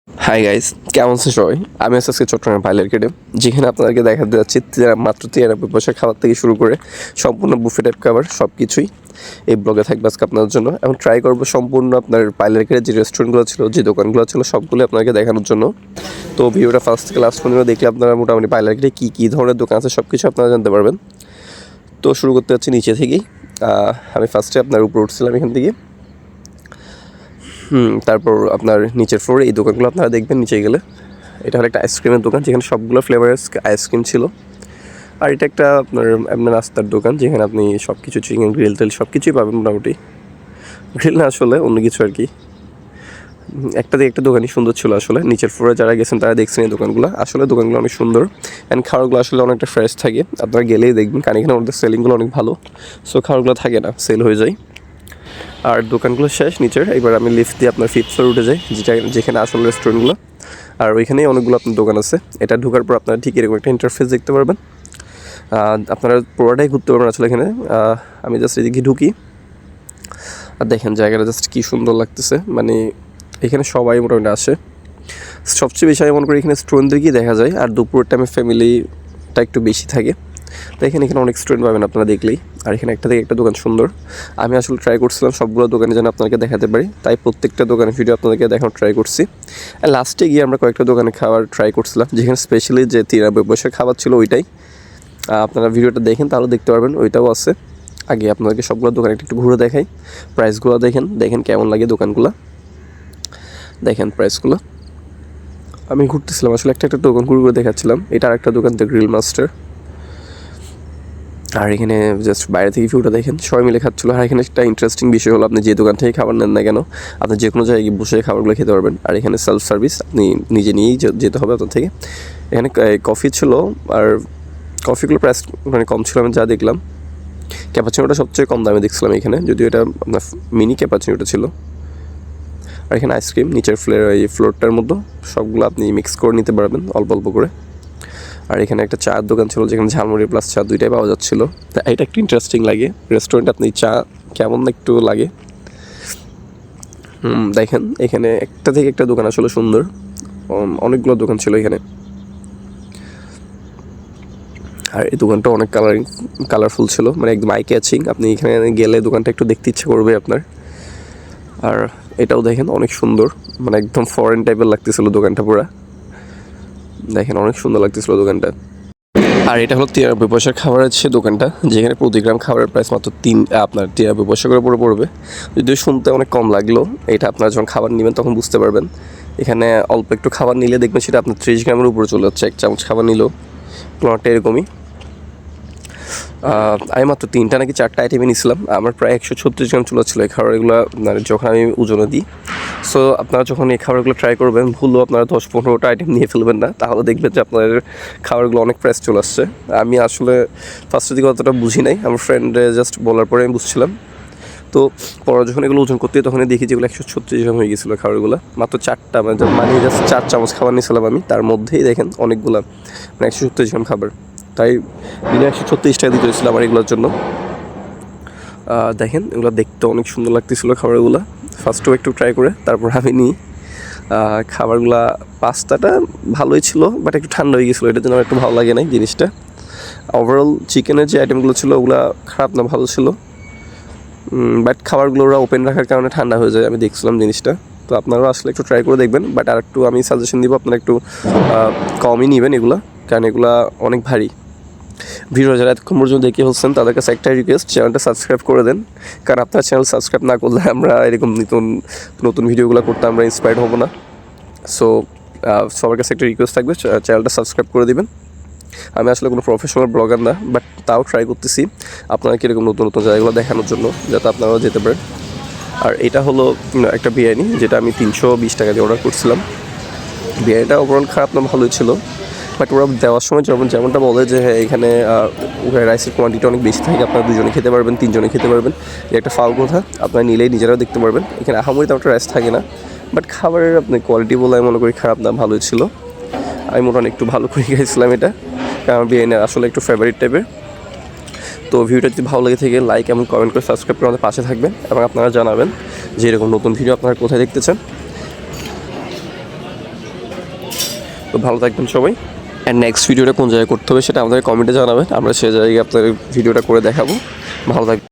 Hi guys, কেমন আছেন সবাই? আমি আজকে চট্টগ্রাম পাইলার কেটে, যেখানে আপনাদেরকে দেখাতে যাচ্ছি মাত্র 93 পয়সা খাবার থেকে শুরু করে সম্পূর্ণ বুফে টাইপ খাবার সব কিছুই এই ব্লগে থাকবে আজকে আপনাদের জন্য। এবং ট্রাই করবো সম্পূর্ণ আপনার পাইলার কেটে যে রেস্টুরেন্টগুলো ছিল, যে দোকানগুলো ছিল, সবগুলো আপনাকে দেখানোর জন্য। তো ভিডিওটা ফার্স্ট থেকে লাস্ট পর্যন্ত দেখলে আপনারা মোটামুটি পাইলার কেটে কী ধরনের দোকান আছে সব কিছু আপনারা জানতে পারবেন। তো শুরু করতে যাচ্ছি নিচে থেকেই। আমি ফার্স্টে আপনার উপরে উঠছিলাম এখান থেকে। তারপর আপনার নিচের ফ্লোরে এই দোকানগুলো আপনারা দেখবেন নিচে গেলে। এটা হলো একটা আইসক্রিমের দোকান, যেখানে সবগুলো ফ্লেভারের আইসক্রিম ছিল। আর এটা একটা আপনার এমনি নাস্তার দোকান, যেখানে আপনি সব কিছু চিকেন গ্রিল টেল সব কিছুই পাবেন মোটামুটি। গ্রিল না, আসলে অন্য কিছু আর কি। একটা দিকে একটা দোকানই সুন্দর ছিল আসলে। নিচের ফ্লোরে যারা গেছেন তারা দেখছেন এই দোকানগুলো। আসলে দোকানগুলো অনেক সুন্দর অ্যান্ড খাবারগুলো আসলে অনেকটা ফ্রেশ থাকে। আপনারা গেলেই দেখবেন, কারণ এখানে ওদের সেলিংগুলো অনেক ভালো। সো খাবারগুলো থাকে না, সেল হয়ে যায়। আর দোকানগুলো শেষ নিচের। এবার আমি লিফট দিয়ে আপনার 5th ফ্লোরে উঠে যাই, যেখানে আসল রেস্টুরেন্টগুলো। আর ওইখানেই অনেকগুলো আপনার দোকান আছে। এটা ঢোকার পর আপনারা ঠিক এরকম একটা ইন্টারফেস দেখতে পারবেন। আপনারা পুরোটাই ঘুরতে পারবেন আসলে এখানে। আমি জাস্ট এদিকে ঢুকি আর দেখেন জায়গাটা জাস্ট কী সুন্দর লাগতেছে। মানে এখানে সবাই মোটামুটি আসে। সবচেয়ে বেশি আমি মনে করি এখানে স্টুডেন্টদেরকেই দেখা যায়। আর দুপুরের টাইমে ফ্যামিলিটা একটু বেশি থাকে। তো এখানে অনেক স্টুডেন্ট পাবেন আপনারা দেখলেই। আর এখানে একটা থেকে একটা দোকান সুন্দর। আমি আসলে ট্রাই করছিলাম সবগুলো দোকানে যেন আপনাদেরকে দেখাতে পারি, তাই প্রত্যেকটা দোকানের ভিডিও আপনাদেরকে দেখানোর ট্রাই করছি। আর লাস্টে গিয়ে আমরা কয়েকটা দোকানে খাবার ট্রাই করছিলাম, যেখানে স্পেশালি যে 93 পয়সার খাবার ছিল ওইটাই। আপনারা ভিডিওটা দেখেন তাহলে দেখতে পারবেন, ওইটাও আছে। আগে আপনাদেরকে সবগুলো দোকানে একটু ঘুরে দেখাই। প্রাইসগুলো দেখেন কেমন লাগে দোকানগুলো। দেখেন প্রাইসগুলো। আমি ঘুরতেছিলাম আসলে, একটা দোকান ঘুরে দেখাচ্ছিলাম। এটা আরেকটা দোকান, দ্য গ্রিল মাস্টার। আর এখানে জাস্ট বাইরে থেকে ভিউটা দেখেন, সবাই মিলে খাচ্ছিলো। আর এখানে একটা ইন্টারেস্টিং বিষয় হলো, আপনি যে দোকান থেকে খাবার নেন না কেন, আপনি যে কোনো জায়গায় বসে খাবারগুলো খেতে পারবেন। আর এখানে সেলফ সার্ভিস, আপনি নিজে নিয়েই যেতে হবে আপনার থেকে। এখানে কফি ছিল, আর কফিগুলো প্রাইস মানে কম ছিল আমি যা দেখলাম। ক্যাপাচিনোটা সবচেয়ে কম দামে দেখছিলাম এখানে, যদিও এটা আপনার মিনি ক্যাপাচিনোটা ছিল। আর এখানে আইসক্রিম নিচের ফ্লোরটার মধ্যে সবগুলো আপনি মিক্স করে নিতে পারবেন অল্প অল্প করে। আর এখানে একটা চায়ের দোকান ছিল, যেখানে ঝালমুড়ি প্লাস চা দুইটাই পাওয়া যাচ্ছিল। তা এটা একটু ইন্টারেস্টিং লাগে। রেস্টুরেন্টে আপনি চা কেমন একটু লাগে। দেখেন এখানে একটা থেকে একটা দোকান আসলে সুন্দর। অনেকগুলো দোকান ছিল এখানে। আর এই দোকানটা অনেক কালারফুল ছিল, মানে একদম আই ক্যাচিং। আপনি এখানে গেলে দোকানটা একটু দেখতে ইচ্ছে করবে আপনার। আর এটাও দেখেন অনেক সুন্দর, মানে একদম ফরেন টাইপের লাগতেছিল দোকানটা পুরা। দেখেন অনেক সুন্দর লাগতেছিল দোকানটা। আর এটা হলো 93 পয়সার খাবারের সে দোকানটা, যেখানে প্রতি গ্রাম খাবারের প্রাইস মাত্র আপনার 93 পয়সা করে পড়বে। যদিও শুনতে অনেক কম লাগলো, এটা আপনারা যখন খাবার নেবেন তখন বুঝতে পারবেন। এখানে অল্প একটু খাবার নিলে দেখবেন সেটা আপনার 30 গ্রামের উপরে চলে যাচ্ছে। 1 চামচ খাবার নিলেও প্লটটা এরকমই। আমি মাত্র 3টা নাকি 4টা আইটেমে নিয়েছিলাম। আমার প্রায় 136 গ্রাম চলে ছিল এই খাবারগুলো, মানে যখন আমি ওজনে দিই। সো আপনারা যখন এই খাবারগুলো ট্রাই করবেন, ভুলও আপনারা 10-15টা আইটেম নিয়ে ফেলবেন না, তাহলে দেখবেন যে আপনাদের খাবারগুলো অনেক প্রাইস চলে আসছে। আমি আসলে ফার্স্টের দিকে অতটা বুঝি নাই, আমার ফ্রেন্ডে জাস্ট বলার পরে আমি বুঝছিলাম। তো পরে যখন এগুলো ওজন করতে তখনই দেখি যেগুলো 136 গ্রাম হয়ে গেছিলো খাবারগুলো। মাত্র 4টা, মানে জাস্ট 4 চামচ খাবার নিয়েছিলাম আমি, তার মধ্যেই দেখেন অনেকগুলো, মানে 136 গ্রাম খাবার। তাই দিনে 136 টাকা দিতে হয়েছিল আমার এগুলোর জন্য। দেখেন এগুলো দেখতে অনেক সুন্দর লাগতেছিলো খাবারগুলো। ফার্স্টেও একটু ট্রাই করে তারপর আমি নিই খাবারগুলা। পাস্তাটা ভালোই ছিল, বাট একটু ঠান্ডা হয়ে গেছিলো, এটার জন্য আমার একটু ভালো লাগে নাই জিনিসটা। ওভারঅল চিকেনের যে আইটেমগুলো ছিল ওগুলো খারাপ না, ভালো ছিল। বাট খাবারগুলো ওরা ওপেন রাখার কারণে ঠান্ডা হয়ে যায়, আমি দেখছিলাম জিনিসটা। তো আপনারাও আসলে একটু ট্রাই করে দেখবেন। বাট আর একটু আমি সাজেশন দিব, আপনারা একটু কমই নেবেন এগুলো, কারণ এগুলো অনেক ভারী। ভিডিও যারা এতক্ষণ পর্যন্ত দেখে ফেলছেন তাদের কাছে একটাই রিকোয়েস্ট, চ্যানেলটা সাবস্ক্রাইব করে দেন। কারণ আপনার চ্যানেল সাবস্ক্রাইব না করলে আমরা এরকম নতুন ভিডিওগুলো করতে আমরা ইন্সপায়ার্ড হব না। সো সবার কাছে একটা রিকোয়েস্ট থাকবে, চ্যানেলটা সাবস্ক্রাইব করে দিবেন। আমি আসলে কোনো প্রফেশনাল ব্লগার না, বাট তাও ট্রাই করতেছি আপনারা কীরকম নতুন নতুন জায়গাগুলো দেখানোর জন্য, যাতে আপনারাও যেতে পারেন। আর এটা হলো একটা বিরিয়ানি, যেটা আমি 320 টাকা দিয়ে অর্ডার করছিলাম। বিরিয়ানিটা ওভারঅল খারাপ না, ভালোই ছিল। বাট ওরা দেওয়ার সময় যেমনটা বলে যে হ্যাঁ এখানে রাইসের কোয়ান্টিটি অনেক বেশি থাকে, আপনারা 2 জনে খেতে পারবেন, 3 জনে খেতে পারবেন। এটা একটা ফাউল কথা, আপনারা নিলেই নিজেরাও দেখতে পারবেন। এখানে আহামরি তেমন একটা রাইস থাকে না, বাট খাবারের আপনি কোয়ালিটি বলে আমি মনে করি খারাপ না, ভালোই ছিল। আমি মোটামুটি একটু ভালো করে গেছিলাম এটা, কারণ বিরিয়ানি আসলে একটু ফেভারিট টাইপের। তো ভিডিওটা যদি ভালো লেগে থাকে লাইক এবং কমেন্ট করে সাবস্ক্রাইব করে আমাদের পাশে থাকবেন, এবং আপনারা জানাবেন যে এরকম নতুন ভিডিও আপনারা কোথায় দেখতে চান। তো ভালো থাকবেন সবাই। অ্যান্ড নেক্সট ভিডিওটা কোন জায়গায় করতে হবে সেটা আমাদের কমেন্টে জানাবেন, আমরা সে জায়গায় আপনাদের ভিডিওটা করে দেখাবো। ভালো থাকবেন।